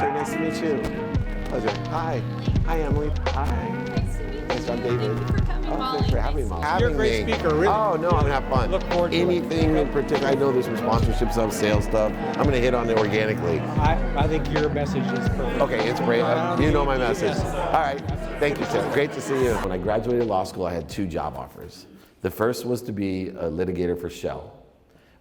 Meltzer. Nice to meet you. Pleasure. Hi. Hi, Emily. Hi. Nice to meet you. Nice, I'm David. Thank you for coming, Molly. Thanks for having me, Molly. You're a great speaker, really. Oh, no, I'm going to have fun. Look forward to anything in particular. I know there's some sponsorship stuff, sales stuff. I'm going to hit on it organically. I think your message is perfect. Okay, it's great. You know my message. All right. Thank you, Tim. Great to see you. When I graduated law school, I had 2 job offers. The first was to be a litigator for Shell,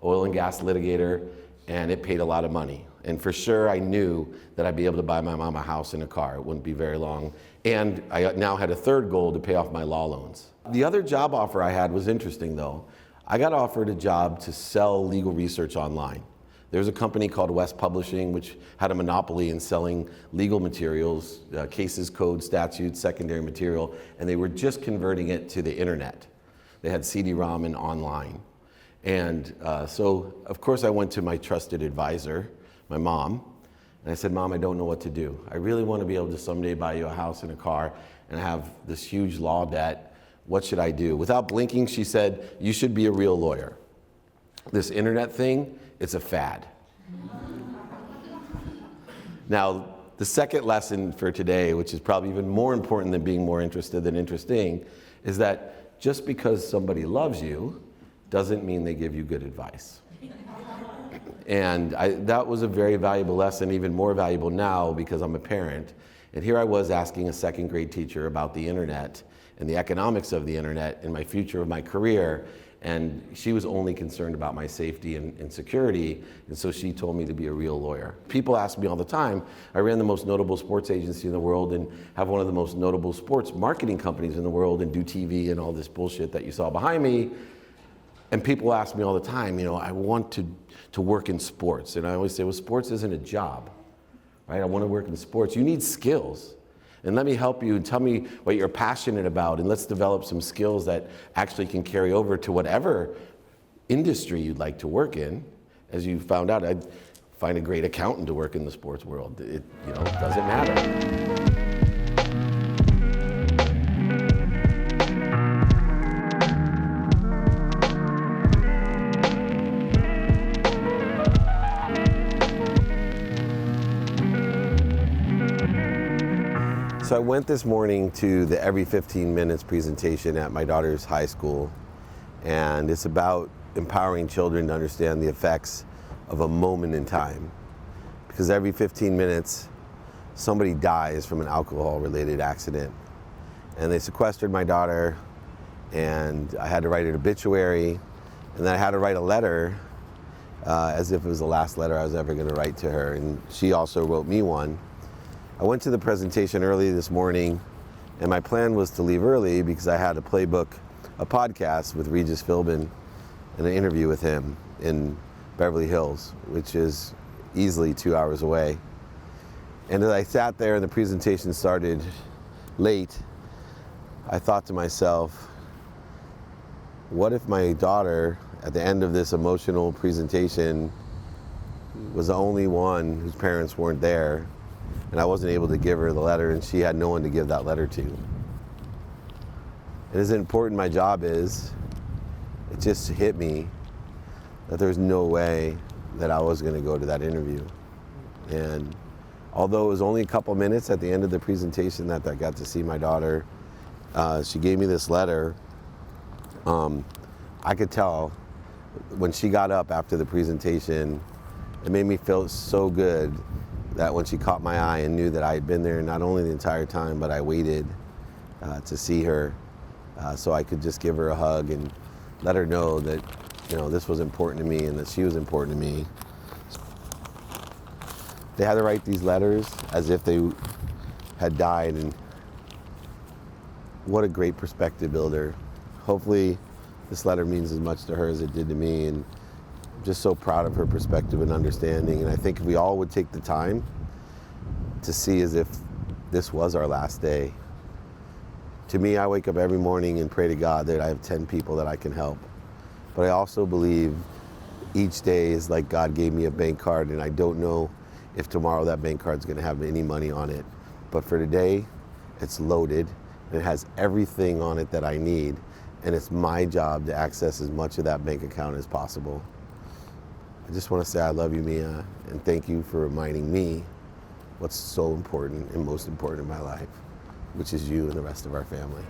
oil and gas litigator, and it paid a lot of money. And for sure, I knew that I'd be able to buy my mom a house and a car. It wouldn't be very long. And I now had a third goal to pay off my law loans. The other job offer I had was interesting, though. I got offered a job to sell legal research online. There's a company called West Publishing, which had a monopoly in selling legal materials, cases, codes, statutes, secondary material, and they were just converting it to the internet. They had CD-ROM and online. And so, of course, I went to my trusted advisor, my mom, and I said, Mom, I don't know what to do. I really want to be able to someday buy you a house and a car and have this huge law debt. What should I do? Without blinking, she said, you should be a real lawyer. This internet thing, it's a fad. Now, the second lesson for today, which is probably even more important than being more interested than interesting, is that just because somebody loves you doesn't mean they give you good advice. And that was a very valuable lesson, even more valuable now because I'm a parent. And here I was asking a second grade teacher about the internet and the economics of the internet and my future of my career. And she was only concerned about my safety and security. And so she told me to be a real lawyer. People ask me all the time, I ran the most notable sports agency in the world and have one of the most notable sports marketing companies in the world and do TV and all this bullshit that you saw behind me. And people ask me all the time, I want to work in sports. And I always say, well, sports isn't a job, right? I want to work in sports. You need skills. And let me help you and tell me what you're passionate about. And let's develop some skills that actually can carry over to whatever industry you'd like to work in. As you found out, I'd find a great accountant to work in the sports world. It doesn't matter. So I went this morning to the every 15 minutes presentation at my daughter's high school, and it's about empowering children to understand the effects of a moment in time. Because every 15 minutes, somebody dies from an alcohol-related accident. And they sequestered my daughter, and I had to write an obituary, and then I had to write a letter as if it was the last letter I was ever going to write to her, and she also wrote me one. I went to the presentation early this morning, and my plan was to leave early because I had to playbook a podcast with Regis Philbin and an interview with him in Beverly Hills, which is easily 2 hours away. And as I sat there and the presentation started late, I thought to myself, what if my daughter, at the end of this emotional presentation, was the only one whose parents weren't there, and I wasn't able to give her the letter, and she had no one to give that letter to. And as important my job is, it just hit me that there's no way that I was going to go to that interview. And although it was only a couple minutes at the end of the presentation that I got to see my daughter, she gave me this letter. I could tell when she got up after the presentation, it made me feel so good that when she caught my eye and knew that I had been there not only the entire time, but I waited to see her so I could just give her a hug and let her know that this was important to me and that she was important to me. They had to write these letters as if they had died, and what a great perspective builder. Hopefully this letter means as much to her as it did to me, and I'm just so proud of her perspective and understanding. And I think if we all would take the time to see as if this was our last day. To me, I wake up every morning and pray to God that I have 10 people that I can help. But I also believe each day is like God gave me a bank card, and I don't know if tomorrow that bank card is going to have any money on it. But for today, it's loaded, and it has everything on it that I need, and it's my job to access as much of that bank account as possible. I just want to say I love you, Mia, and thank you for reminding me what's so important and most important in my life, which is you and the rest of our family.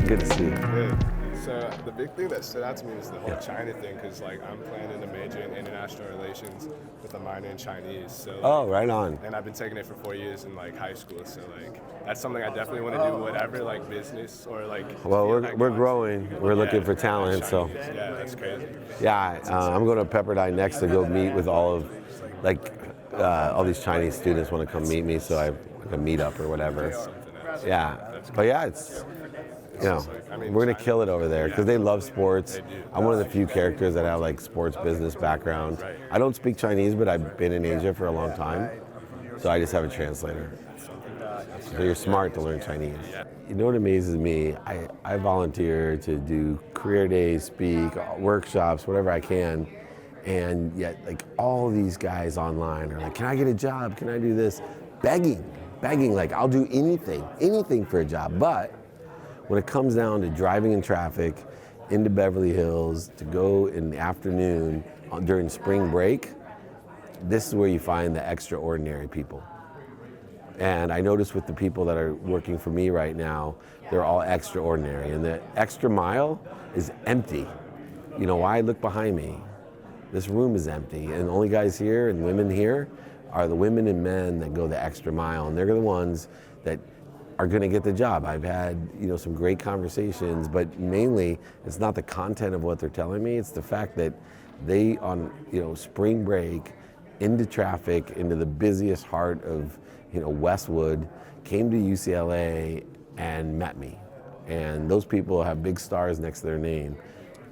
Good to see you. Good. So the big thing that stood out to me was the whole China thing, because like I'm planning to major in international relations with a minor in Chinese. So like, Oh, right on. and I've been taking it for 4 years in like high school. So like that's something I definitely want to do, whatever like business or like. Well, we're growing. We're looking for talent. So Yeah, that's crazy. yeah, I'm going to Pepperdine next to go meet with all of all these Chinese students want to come meet me, so I like a meetup or whatever. Yeah, but yeah, it's. We're gonna kill it over there because they love sports. I'm one of the few characters that have like sports business background. I don't speak Chinese, but I've been in Asia for a long time, so I just have a translator. So you're smart to learn Chinese. You know what amazes me? I volunteer to do career days, speak, workshops, whatever I can, and yet like all these guys online are like, can I get a job? Can I do this? Begging, like I'll do anything for a job, but when it comes down to driving in traffic into Beverly Hills to go in the afternoon during spring break, this is where you find the extraordinary people. And I notice with the people that are working for me right now, they're all extraordinary. And the extra mile is empty. You know why? Look behind me. This room is empty. And the only guys here and women here are the women and men that go the extra mile. And they're the ones that are going to get the job. I've had, some great conversations, but mainly it's not the content of what they're telling me. It's the fact that they, on, spring break, into traffic, into the busiest heart of, Westwood, came to UCLA and met me. And those people have big stars next to their name.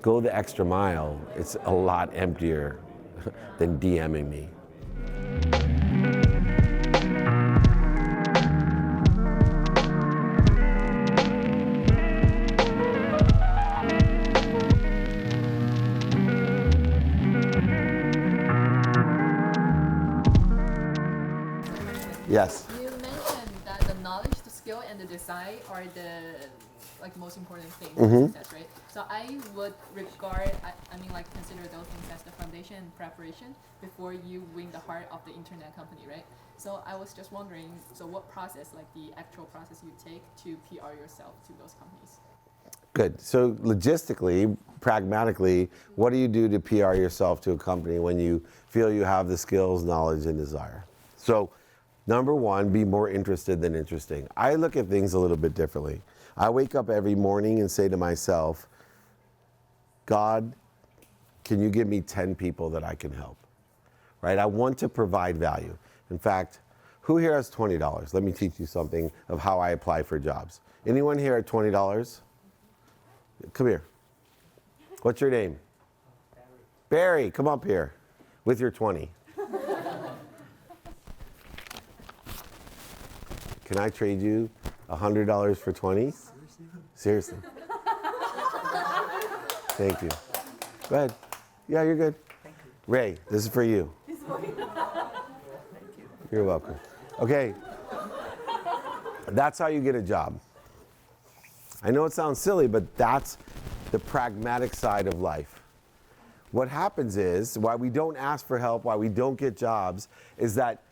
Go the extra mile. It's a lot emptier than DMing me. Yes. You mentioned that the knowledge, the skill, and the design are the most important things for success, right? So I would consider those things as the foundation and preparation before you win the heart of the internet company, right? So I was just wondering, so what process, like the actual process you take to PR yourself to those companies? Good. So logistically, pragmatically, what do you do to PR yourself to a company when you feel you have the skills, knowledge, and desire? So number one, be more interested than interesting. I look at things a little bit differently. I wake up every morning and say to myself, God, can you give me 10 people that I can help? Right? I want to provide value. In fact, who here has $20? Let me teach you something of how I apply for jobs. Anyone here at $20? Come here. What's your name? Barry, come up here with your 20. Can I trade you $100 for 20? Seriously. Thank you. Go ahead. Yeah, you're good. Thank you. Ray, this is for you. Thank you. You're welcome. Okay. That's how you get a job. I know it sounds silly, but that's the pragmatic side of life. What happens is, why we don't ask for help, why we don't get jobs, is that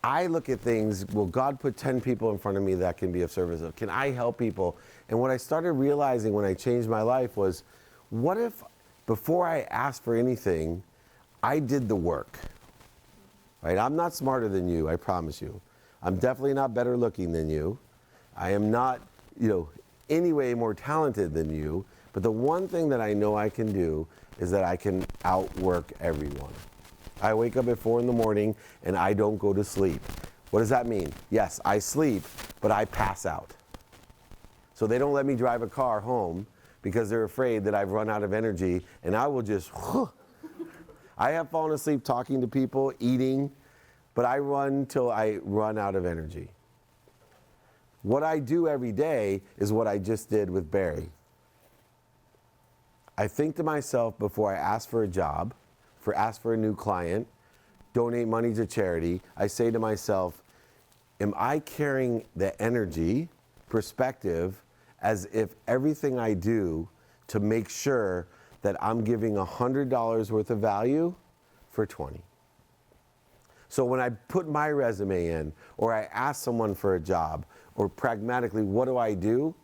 I look at things, well, God put 10 people in front of me that can be of service. Can I help people? And what I started realizing when I changed my life was, what if before I asked for anything, I did the work? Right? I'm not smarter than you, I promise you. I'm definitely not better looking than you. I am not, any way more talented than you. But the one thing that I know I can do is that I can outwork everyone. I wake up at 4 in the morning and I don't go to sleep. What does that mean? Yes, I sleep, but I pass out. So they don't let me drive a car home because they're afraid that I've run out of energy, and I will just, I have fallen asleep talking to people, eating, but I run till I run out of energy. What I do every day is what I just did with Barry. I think to myself before I ask for a job, ask for a new client, donate money to charity, I say to myself, am I carrying the energy, perspective, as if everything I do to make sure that I'm giving $100 worth of value for 20. So when I put my resume in, or I ask someone for a job, or pragmatically, what do?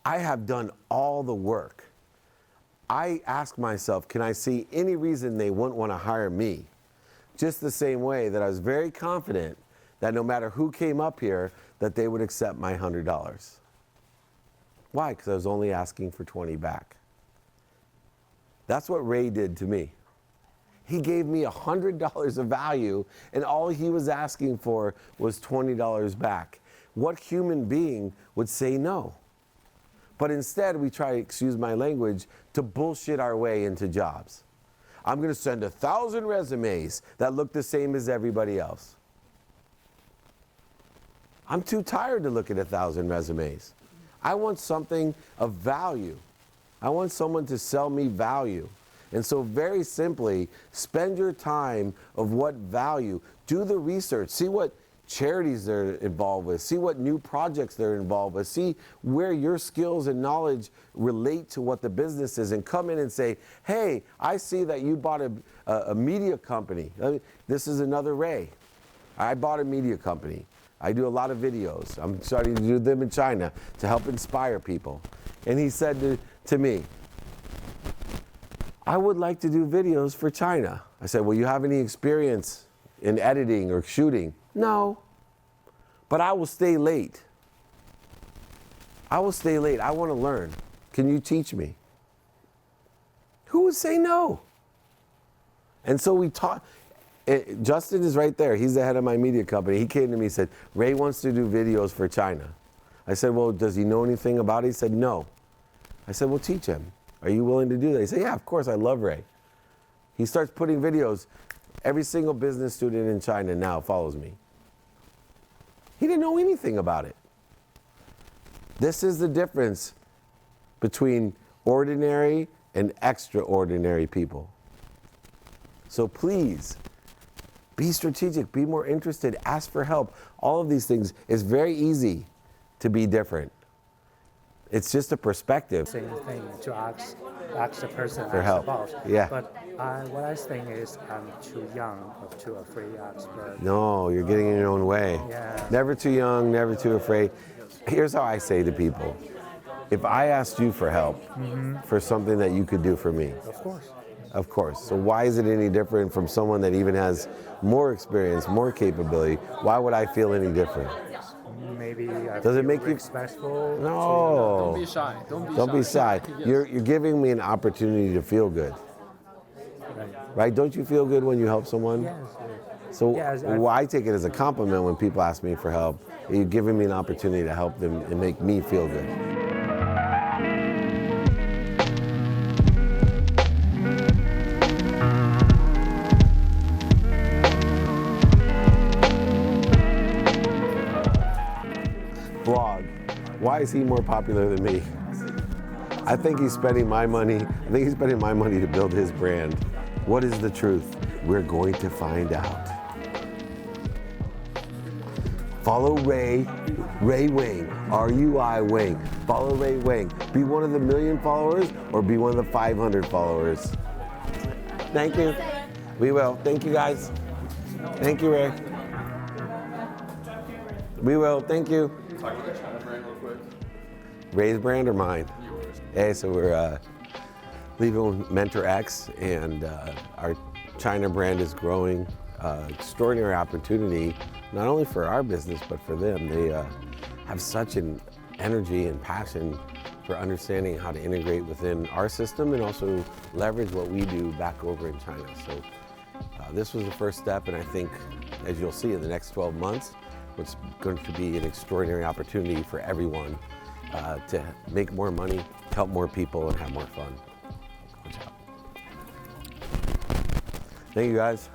I have done all the work. I ask myself, can I see any reason they wouldn't want to hire me? Just the same way that I was very confident that no matter who came up here, that they would accept my $100. Why? Because I was only asking for 20 back. That's what Ray did to me. He gave me $100 of value, and all he was asking for was $20 back. What human being would say no? But instead, we try, excuse my language, to bullshit our way into jobs. I'm going to send 1,000 resumes that look the same as everybody else. I'm too tired to look at 1,000 resumes. I want something of value. I want someone to sell me value. And so very simply, spend your time of what value. Do the research. See what charities they're involved with. See what new projects they're involved with. See where your skills and knowledge relate to what the business is, and come in and say, hey, I see that you bought a media company. This is another Ray. I bought a media company. I do a lot of videos. I'm starting to do them in China to help inspire people. And he said to me, I would like to do videos for China. I said, well, you have any experience in editing or shooting? No, but I will stay late. I will stay late. I want to learn. Can you teach me? Who would say no? And so we taught. Justin is right there. He's the head of my media company. He came to me and said, Ray wants to do videos for China. I said, well, does he know anything about it? He said, no. I said, well, teach him. Are you willing to do that? He said, yeah, of course, I love Ray. He starts putting videos. Every single business student in China now follows me. He didn't know anything about it. This is the difference between ordinary and extraordinary people. So please, be strategic, be more interested, ask for help. All of these things, it's very easy to be different. It's just a perspective. Same thing to ask the person For help. about. Yeah. But what I think is I'm too young or too afraid to ask. But No, you're getting in your own way. Yeah. Never too young, never too afraid. Here's how I say to people. If I asked you for help for something that you could do for me, of course. of course. So why is it any different from someone that even has more experience, more capability? Why would I feel any different? Maybe Does it make you respectful? No. Don't be shy. Don't be shy. Yes. You're giving me an opportunity to feel good. Right? Don't you feel good when you help someone? Yes. So Yes, I take it as a compliment when people ask me for help. You're giving me an opportunity to help them and make me feel good. Blog. Why is he more popular than me? I think he's spending my money. I think he's spending my money to build his brand. What is the truth? We're going to find out. Follow Ray Wang, R-U-I Wang. Follow Ray Wang. Be one of the 1 million followers or be one of the 500 followers. Thank you. We will. Thank you, guys. Thank you, Ray. We will. Thank you. Talk about the China brand real quick. Ray's brand or mine? Yours. Hey, so we're leaving Mentor X, and our China brand is growing. Extraordinary opportunity, not only for our business, but for them. They have such an energy and passion for understanding how to integrate within our system and also leverage what we do back over in China. So this was the first step, and I think, as you'll see in the next 12 months, it's going to be an extraordinary opportunity for everyone to make more money, help more people, and have more fun. Watch out. Thank you, guys.